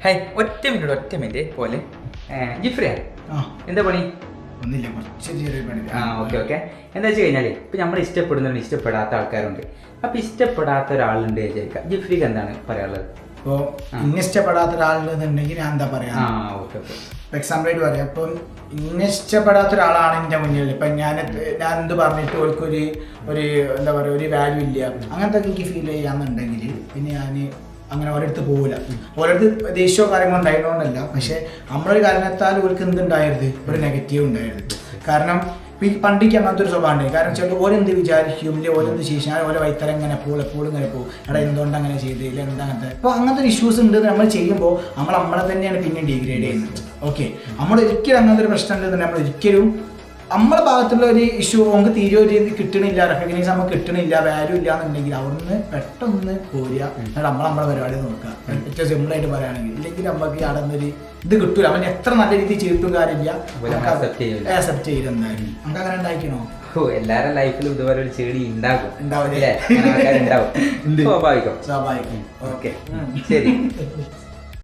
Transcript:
High ഒറ്റ minute പോലെ ജിഫ്രിയ എന്താ പണി? ഒന്നില്ല, കുറച്ച് ചെറിയ പണി. ഓക്കെ എന്താ വെച്ച് കഴിഞ്ഞാൽ ഇപ്പം നമ്മൾ ഇഷ്ടപ്പെടുന്നുണ്ട്, ഇഷ്ടപ്പെടാത്ത ആൾക്കാരുണ്ട്. അപ്പം ഇഷ്ടപ്പെടാത്ത ഒരാളുണ്ട് വിചാരിക്കാം, ജിഫ്രിക്ക് എന്താണ് പറയാനുള്ളത്? ഇപ്പോൾ ഇന്നെ ഇഷ്ടപ്പെടാത്ത ഒരാളുണ്ടെന്നുണ്ടെങ്കിൽ ഞാൻ എന്താ പറയാ, എക്സാമ്പിളായിട്ട് പറയാം. ഇപ്പം ഇന്നെ ഇഷ്ടപ്പെടാത്ത ഒരാളാണ് എൻ്റെ മുന്നിൽ. ഇപ്പം ഞാൻ എന്ത് പറഞ്ഞിട്ട് ഓൾക്കൊരു എന്താ പറയുക, ഒരു വാല്യൂ ഇല്ല, അങ്ങനത്തെ എനിക്ക് ഫീൽ ചെയ്യാന്നുണ്ടെങ്കിൽ പിന്നെ ഞാൻ അങ്ങനെ ഓരോരുത്ത് പോകില്ല. ഓരോരുത്ത് ദേഷ്യമോ കാര്യങ്ങളോ ഉണ്ടായതുകൊണ്ടല്ല, പക്ഷെ നമ്മളൊരു കാരണത്താൽ ഓർക്ക് എന്തുണ്ടായത്, ഒരു നെഗറ്റീവ് ഉണ്ടായത്. കാരണം ഈ പണ്ടിക്ക് അങ്ങനത്തെ ഒരു സ്വഭാവം ഉണ്ടായി. കാരണം വെച്ചാൽ ഓരെന്ത് വിചാരിക്കും, ഇല്ല ഓരെന്ത് ശേഷം ഓരോ വൈത്തരം ഇങ്ങനെ എപ്പോഴും ഇങ്ങനെ പോകും, എടാ എന്തുകൊണ്ട് അങ്ങനെ ചെയ്തില്ല, എന്താ അങ്ങനത്തെ. അപ്പോൾ അങ്ങനത്തെ ഒരു ഇഷ്യൂസ് ഉണ്ട്. നമ്മൾ ചെയ്യുമ്പോൾ നമ്മളെ തന്നെയാണ് പിന്നെ ഡിഗ്രേഡ് ചെയ്യുന്നത്. ഓക്കെ, നമ്മൾ ഒരിക്കലും അങ്ങനത്തെ ഒരു പ്രശ്നം ഉണ്ടെന്ന് നമ്മൾ ഒരിക്കലും നമ്മളെ ഭാഗത്തുള്ള ഒരു ഇഷ്യൂ നമുക്ക് തീരെ ഒരു ഇത് കിട്ടണില്ല, റെക്കഗ്നൈസ് നമുക്ക് കിട്ടണില്ല, വാല്യൂ ഇല്ല എന്നുണ്ടെങ്കിൽ അവിടുന്ന് പെട്ടെന്ന് പോരുക, എന്നിട്ട് നമ്മളെ പരിപാടി നോക്കുക. ഏറ്റവും സിമ്പിളായിട്ട് പറയുകയാണെങ്കിൽ, ഇല്ലെങ്കിൽ നമുക്ക് അവിടെ നിന്നൊരു ഇത് കിട്ടൂല. അവൻ എത്ര നല്ല രീതിയിൽ ചെയ്തിട്ടും കാര്യമില്ല, അക്സെപ്റ്റ് ചെയ്യില്ല. എന്തായാലും നമുക്ക് അങ്ങനെ ഉണ്ടായിക്കണോ? എല്ലാവരുടെ ലൈഫിലും ഇതുപോലെ ഒരു ചെടി ഉണ്ടാവില്ലേ? സ്വാഭാവികം. ഓക്കെ, ശരി.